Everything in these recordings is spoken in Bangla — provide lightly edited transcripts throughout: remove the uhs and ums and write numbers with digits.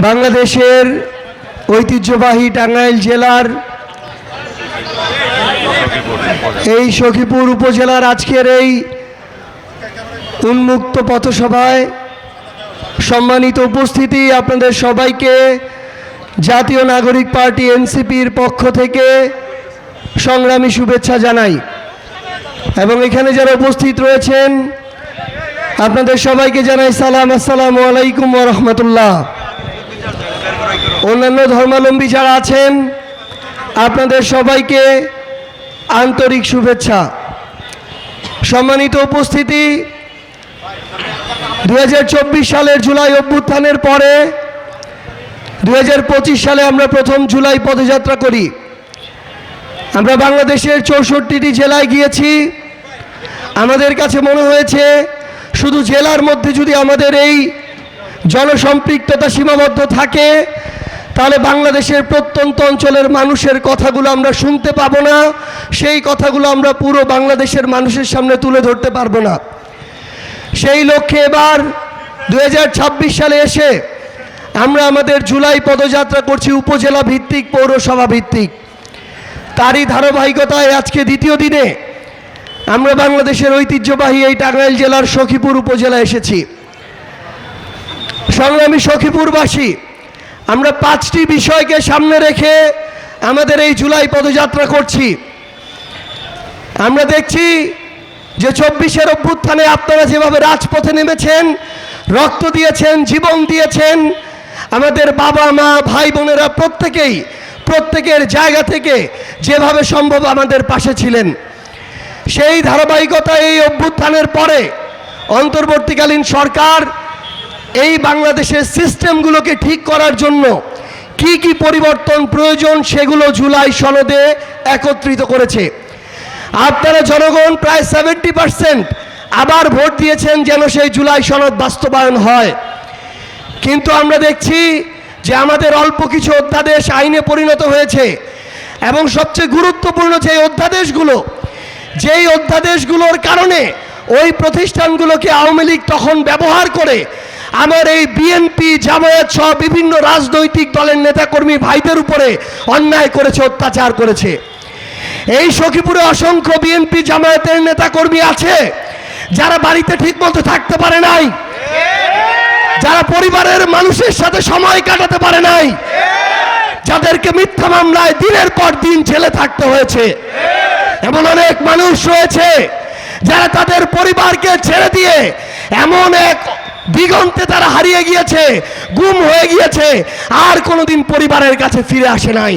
বাংলাদেশের ঐতিহ্যবাহী টাঙ্গাইল জেলার এই সখীপুর উপজেলার আজকের এই উন্মুক্ত পথসভায় সম্মানিত উপস্থিতি, আপনাদের সবাইকে জাতীয় নাগরিক পার্টি এনসিপির পক্ষ থেকে সংগ্রামী শুভেচ্ছা জানাই। এবং এখানে যারা উপস্থিত রয়েছেন আপনাদের সবাইকে জানাই সালাম, আসসালামু আলাইকুম ওয়া রাহমাতুল্লাহ। অন্যান্য ধর্মাবলম্বী যারা আছেন আপনাদের সবাইকে আন্তরিক শুভেচ্ছা। সম্মানিত উপস্থিতি, 2024 সালের জুলাই অভ্যুত্থানের পরে 2025 সালে আমরা প্রথম জুলাই পদযাত্রা করি। আমরা বাংলাদেশের 64টি জেলায় গিয়েছি। আমাদের কাছে মনে হয়েছে শুধু জেলার মধ্যে যদি আমাদের এই জনসম্পৃক্ততা সীমাবদ্ধ থাকে তাহলে বাংলাদেশের প্রত্যন্ত অঞ্চলের মানুষের কথাগুলো আমরা শুনতে পাবো না, সেই কথাগুলো আমরা পুরো বাংলাদেশের মানুষের সামনে তুলে ধরতে পারবো না। সেই লক্ষ্যে এবার 2026 সালে এসে আমরা আমাদের জুলাই পদযাত্রা করছি উপজেলা ভিত্তিক, পৌরসভা ভিত্তিক। তারই ধারাবাহিকতায় আজকে দ্বিতীয় দিনে আমরা বাংলাদেশের ঐতিহ্যবাহী এই টাঙ্গাইল জেলার সখীপুর উপজেলা এসেছি। সংগ্রামী সখীপুরবাসী, আমরা 5টি বিষয়কে সামনে রেখে আমাদের এই জুলাই পদযাত্রা করছি। আমরা দেখছি যে 24-এর অভ্যুত্থানে আপনারা যেভাবে রাজপথে নেমেছেন, রক্ত দিয়েছেন, জীবন দিয়েছেন, আমাদের বাবা মা ভাই বোনেরা প্রত্যেকের জায়গা থেকে যেভাবে সম্ভব আমাদের পাশে ছিলেন। সেই ধারাবাহিকতায় এই অভ্যুত্থানের পরে অন্তর্বর্তীকালীন সরকার এই বাংলাদেশের সিস্টেমগুলোকে ঠিক করার জন্য কি কি পরিবর্তন প্রয়োজন সেগুলো জুলাই সনদে একত্রিত করেছে। আপনারা জনগণ প্রায় 70% আবার ভোট দিয়েছেন যেন সেই জুলাই সনদ বাস্তবায়ন হয়। কিন্তু আমরা দেখছি যে আমাদের অল্প কিছু অধ্যাদেশ আইনে পরিণত হয়েছে এবং সবচেয়ে গুরুত্বপূর্ণ যেই অধ্যাদেশগুলোর কারণে ওই প্রতিষ্ঠানগুলোকে আওয়ামী লীগ তখন ব্যবহার করে আমার এই বিএনপি, জামায়াত সহ বিভিন্ন রাজনৈতিক দলের নেতাকর্মী ভাইদের উপরে অন্যায় করেছে, অত্যাচার করেছে। এই সখীপুরে অসংখ্য বিএনপি জামায়াতের নেতাকর্মী আছে যারা বাড়িতে ঠিকমতো থাকতে পারে নাই, যারা পরিবারের মানুষের সাথে সময় কাটাতে পারে নাই, যাদেরকে মিথ্যা মামলায় দিনের পর দিন জেলে থাকতে হয়েছে। এমন অনেক মানুষ রয়েছে যারা তাদের পরিবারকে ছেড়ে দিয়ে এমন এক দিগন্তে তারা হারিয়ে গিয়েছে, গুম হয়ে গিয়েছে, আর কোনোদিন পরিবারের কাছে ফিরে আসে নাই।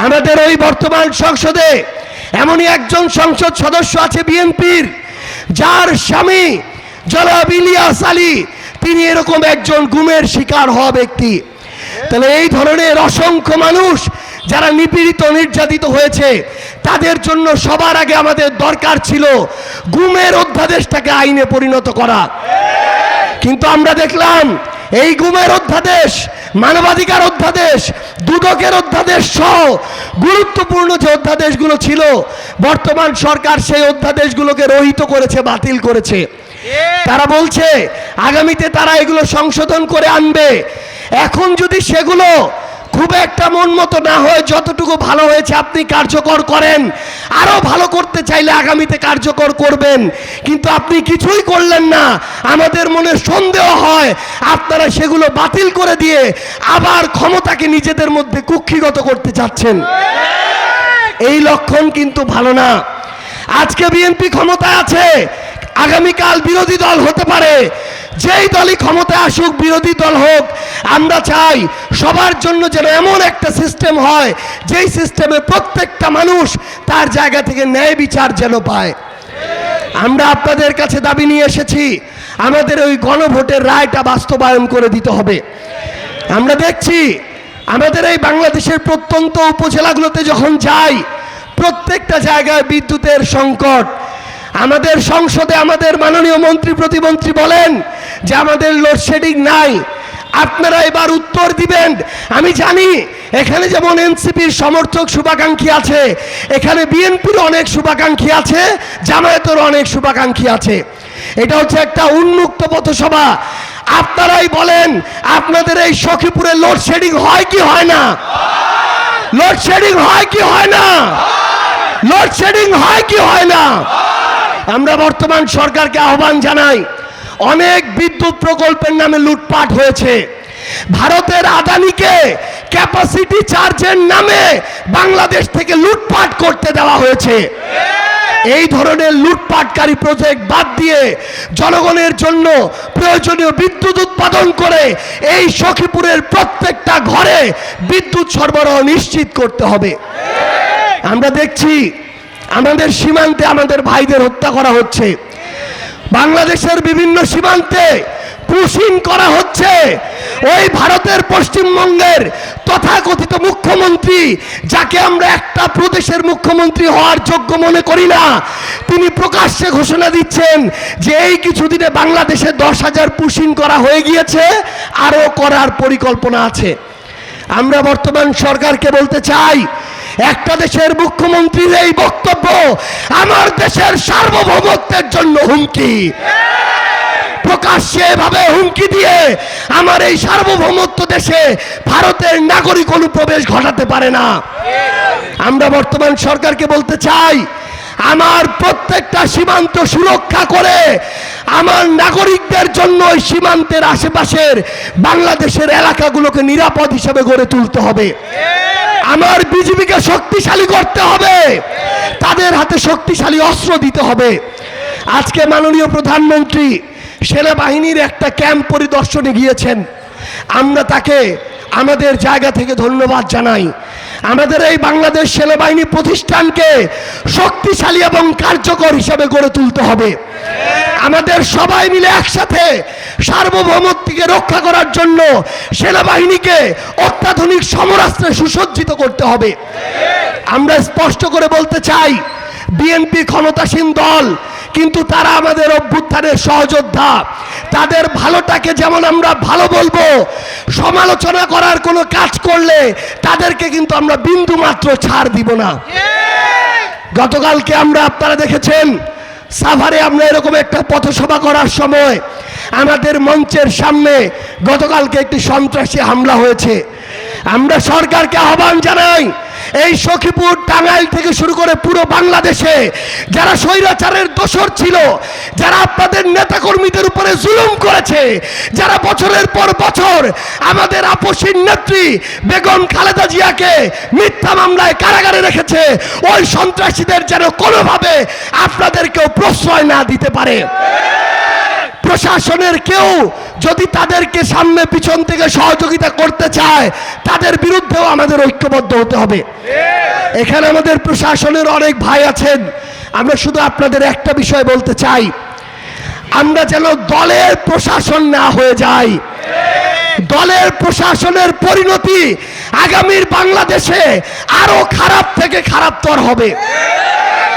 আমাদের ওই বর্তমান সংসদে এমনই একজন সংসদ সদস্য আছে বিএনপির, যার স্বামী জনাব ইলিয়াস আলী, তিনি এরকম একজন গুমের শিকার হওয়া ব্যক্তি। তাহলে এই ধরনের অসংখ্য মানুষ যারা নিপীড়িত, নির্যাতিত হয়েছে, তাদের জন্য সবার আগে আমাদের দরকার ছিল গুমের অধ্যাদেশটাকে আইনে পরিণত করা। কিন্তু আমরা দেখলাম এই গুমের অধ্যাদেশ, মানবাধিকার অধ্যাদেশ, দুদকের অধ্যাদেশ সহ গুরুত্বপূর্ণ যে অধ্যাদেশগুলো ছিল বর্তমান সরকার সেই অধ্যাদেশগুলোকে রহিত করেছে, বাতিল করেছে। তারা বলছে আগামীতে তারা এগুলো সংশোধন করে আনবে। এখন যদি সেগুলো খুব একটা মন মতো না হয়, যতটুকু ভালো হয়েছে আপনি কার্যকর করেন, আরো ভালো করতে চাইলে আগামীতে কার্যকর করবেন, কিন্তু আপনি কিছুই করলেন না। আমাদের মনে সন্দেহ হয় আপনারা সেগুলো বাতিল করে দিয়ে আবার ক্ষমতাকে নিজেদের মধ্যে কুক্ষিগত করতে চাচ্ছেন। এই লক্ষণ কিন্তু ভালো না। আজকে বিএনপি ক্ষমতায় আছে, আগামীকাল বিরোধী দল হতে পারে। যেই দলই ক্ষমতায় আসুক, বিরোধী দল হোক, আমরা চাই সবার জন্য যেন এমন একটা সিস্টেম হয় যেই সিস্টেমে প্রত্যেকটা মানুষ তার জায়গা থেকে ন্যায় বিচার যেন পায়। আমরা আপনাদের কাছে দাবি নিয়ে এসেছি, আমাদের ওই গণভোটের রায়টা বাস্তবায়ন করে দিতে হবে। আমরা দেখছি আমাদের এই বাংলাদেশের প্রত্যন্ত উপজেলাগুলোতে যখন যাই, প্রত্যেকটা জায়গায় বিদ্যুতের সংকট। আমাদের সংসদে আমাদের মাননীয় মন্ত্রী প্রতিমন্ত্রী বলেন যে আমাদের লোডশেডিং নাই। আপনারা এবার উত্তর দিবেন। আমি জানি এখানে যেমন এনসিপির সমর্থক শুভাকাঙ্ক্ষী আছে, এখানে বিএনপির অনেক শুভাকাঙ্ক্ষী আছে, জামায়াতের অনেক শুভাকাঙ্ক্ষী আছে। এটা হচ্ছে একটা উন্মুক্ত পথসভা। আপনারাই বলেন, আপনাদের এই সখীপুরে লোডশেডিং হয় কি হয় না? লোডশেডিং হয় কি হয় না? লোডশেডিং হয় কি হয় না? আমরা বর্তমান সরকারকে আহ্বান জানাই, অনেক বিদ্যুৎ প্রকল্পের নামে লুটপাট হয়েছে। ভারতের আদানিকে ক্যাপাসিটি চার্জের নামে বাংলাদেশ থেকে লুটপাট করতে দেওয়া হয়েছে। এই ধরনের লুটপাটকারী প্রজেক্ট বাদ দিয়ে জনগণের জন্য প্রয়োজনীয় বিদ্যুৎ উৎপাদন করে এই সখীপুরের প্রত্যেকটা ঘরে বিদ্যুৎ সরবরাহ নিশ্চিত করতে হবে। আমরা দেখছি আমাদের সীমান্তে আমাদের ভাইদের হত্যা করা হচ্ছে, বাংলাদেশের বিভিন্ন সীমান্তে পুশিং করা হচ্ছে। ওই ভারতের পশ্চিমবঙ্গের তথাকথিত মুখ্যমন্ত্রী, যাকে আমরা একটা প্রদেশের মুখ্যমন্ত্রী হওয়ার যোগ্য মনে করি না, তিনি প্রকাশ্যে ঘোষণা দিচ্ছেন যে এই কিছুদিনে বাংলাদেশে 10,000 পুশিং করা হয়ে গিয়েছে, আরও করার পরিকল্পনা আছে। আমরা বর্তমান সরকারকে বলতে চাই, একটা দেশের মুখ্যমন্ত্রীর এই বক্তব্য আমার দেশের সার্বভৌমত্বের জন্য হুমকি। প্রকাশ্যে এভাবে হুমকি দিয়ে আমার এই সার্বভৌমত্ব দেশে ভারতের নাগরিক অনুপ্রবেশ ঘটাতে পারে না। আমরা বর্তমান সরকারকে বলতে চাই, আমার প্রত্যেকটা সীমান্ত সুরক্ষা করে আমার নাগরিকদের জন্য ওই সীমান্তের আশেপাশের বাংলাদেশের এলাকাগুলোকে নিরাপদ হিসেবে গড়ে তুলতে হবে। আমার বিজিবিকে শক্তিশালী করতে হবে, তাদের হাতে শক্তিশালী অস্ত্র দিতে হবে। আজকে মাননীয় প্রধানমন্ত্রী সেনাবাহিনীর একটা ক্যাম্প পরিদর্শনে গিয়েছেন, আমরা তাকে আমাদের জায়গা থেকে ধন্যবাদ জানাই। আমাদের এই বাংলাদেশ সেনাবাহিনী প্রতিষ্ঠানকে শক্তিশালী এবং কার্যকর হিসাবে গড়ে তুলতে হবে। আমাদের সবাই মিলে একসাথে সার্বভৌমত্বকে রক্ষা করার জন্য সেনাবাহিনীকে অত্যাধুনিক সমরাস্ত্রে সুসজ্জিত করতে হবে। আমরা স্পষ্ট করে বলতে চাই, বিএনপি ক্ষমতাসীন দল, কিন্তু তারা আমাদের অভ্যুত্থানের সহযোদ্ধা। তাদের ভালোটাকে যেমন আমরা ভালো বলবো, সমালোচনা করার কোনো কাজ করলে তাদেরকে কিন্তু আমরা বিন্দু মাত্র ছাড় দিব না। গতকালকে আপনারা দেখেছেন, সাভারে আমরা এরকম একটা পথসভা করার সময় আমাদের মঞ্চের সামনে গতকালকে একটি সন্ত্রাসী হামলা হয়েছে। আমরা সরকারকে আহ্বান জানাই, এই সখীপুর টাঙ্গাইল থেকে শুরু করে পুরো বাংলাদেশে যারা স্বৈরাচারের দোসর ছিল, যারা আপনাদের নেতাকর্মীদের উপরে জুলুম করেছে, যারা বছরের পর বছর আমাদের আপসীর নেত্রী বেগম খালেদা জিয়াকে মিথ্যা মামলায় কারাগারে রেখেছে, ওই সন্ত্রাসীদের যেন কোনোভাবে আপনাদেরকেও প্রশ্রয় না দিতে পারে। প্রশাসনের কেউ যদি তাদেরকে সামনে পিছন থেকে সহযোগিতা করতে চায়, তাদের বিরুদ্ধেও আমাদের ঐক্যবদ্ধ হতে হবে। এখানে আমাদের প্রশাসনের অনেক ভাই আছেন, আমরা শুধু আপনাদের একটা বিষয় বলতে চাই, আমরা যেন দলের প্রশাসন না হয়ে যাই। দলের প্রশাসনের পরিণতি আগামীর বাংলাদেশে আরো খারাপ থেকে খারাপতর হবে।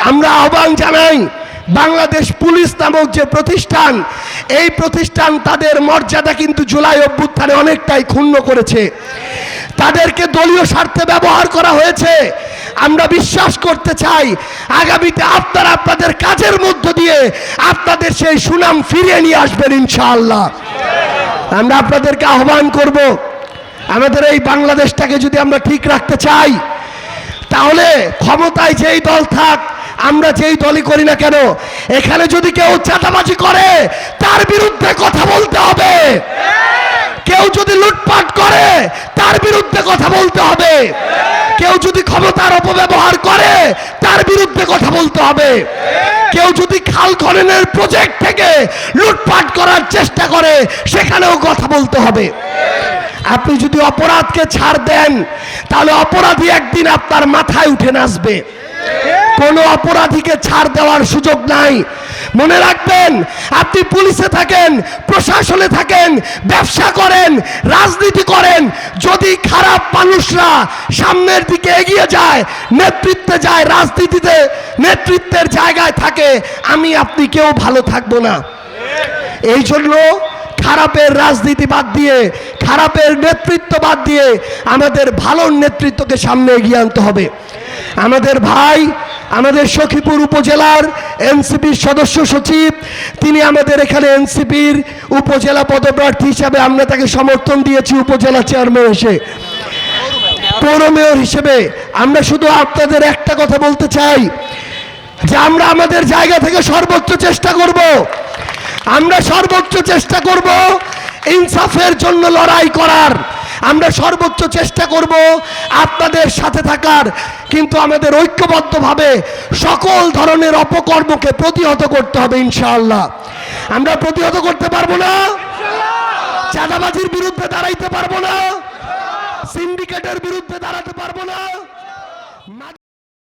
আমরা আহ্বান জানাই, বাংলাদেশ পুলিশ নামক যে প্রতিষ্ঠান, এই প্রতিষ্ঠান তাদের মর্যাদা কিন্তু জুলাই অভ্যুত্থানে অনেকটাই ক্ষুণ্ণ করেছে। তাদেরকে দলীয় স্বার্থে ব্যবহার করা হয়েছে। আমরা বিশ্বাস করতে চাই, আগামীতে আপনারা আপনাদের কাজের মধ্য দিয়ে আপনাদের সেই সুনাম ফিরিয়ে নিয়ে আসবেন ইনশাআল্লাহ। আমরা আপনাদেরকে আহ্বান করব, আমাদের এই বাংলাদেশটাকে যদি আমরা ঠিক রাখতে চাই, তাহলে ক্ষমতায় যেই দল থাক, আমরা যেই দলই করি না কেন, এখানে যদি কেউ চাঁদাবাজি করে তার বিরুদ্ধে কথা বলতে হবে। কেউ যদি লুটপাট করে তার বিরুদ্ধে কথা বলতে হবে। কেউ যদি ক্ষমতার অপব্যবহার করে তার বিরুদ্ধে কথা বলতে হবে। কেউ যদি খাল খননের প্রজেক্ট থেকে লুটপাট করার চেষ্টা করে সেখানেও কথা বলতে হবে। আপনি যদি অপরাধকে ছাড় দেন, তাহলে অপরাধী একদিন আপনার মাথায় উঠে নাচবে। কোন অপরাধীকে ছাড় দেওয়ার সুযোগ নাই। মনে রাখবেন, আপনি পুলিশে থাকেন, প্রশাসনে থাকেন, ব্যবসা করেন, রাজনীতি করেন, যদি খারাপ মানুষরা সামনের দিকে এগিয়ে যায়, নেতৃত্বে যায়, রাজনীতিতে নেতৃত্বের জায়গায় থাকে, আমি আপনি কেউ ভালো থাকবো না। এই জন্য খারাপের রাজনীতি বাদ দিয়ে, খারাপের নেতৃত্ব বাদ দিয়ে আমাদের ভালো নেতৃত্বকে সামনে এগিয়ে আনতে হবে। আমাদের ভাই আমাদের সখীপুর উপজেলার এনসিপির সদস্য সচিব, তিনি আমাদের এখানে এনসিপির উপজেলা পদপ্রার্থী হিসাবে আমরা তাকে সমর্থন দিয়েছি উপজেলা চেয়ারম্যান এসে, পৌর মেয়র হিসেবে। আমরা শুধু আপনাদের একটা কথা বলতে চাই যে আমরা আমাদের জায়গা থেকে সর্বোচ্চ চেষ্টা করব, আমরা সর্বোচ্চ চেষ্টা করব ইনসাফের জন্য লড়াই করার, আমরা সর্বোচ্চ চেষ্টা করব আপনাদের সাথে থাকার, কিন্তু আমাদের ঐক্যবদ্ধভাবে সকল ধরনের অপকর্মকে প্রতিহত করতে হবে ইনশাআল্লাহ। আমরা প্রতিহত করতে পারবো না, চাঁদাবাজির বিরুদ্ধে দাঁড়াইতে পারবো না, সিন্ডিকেটের বিরুদ্ধে দাঁড়াতে পারবো না।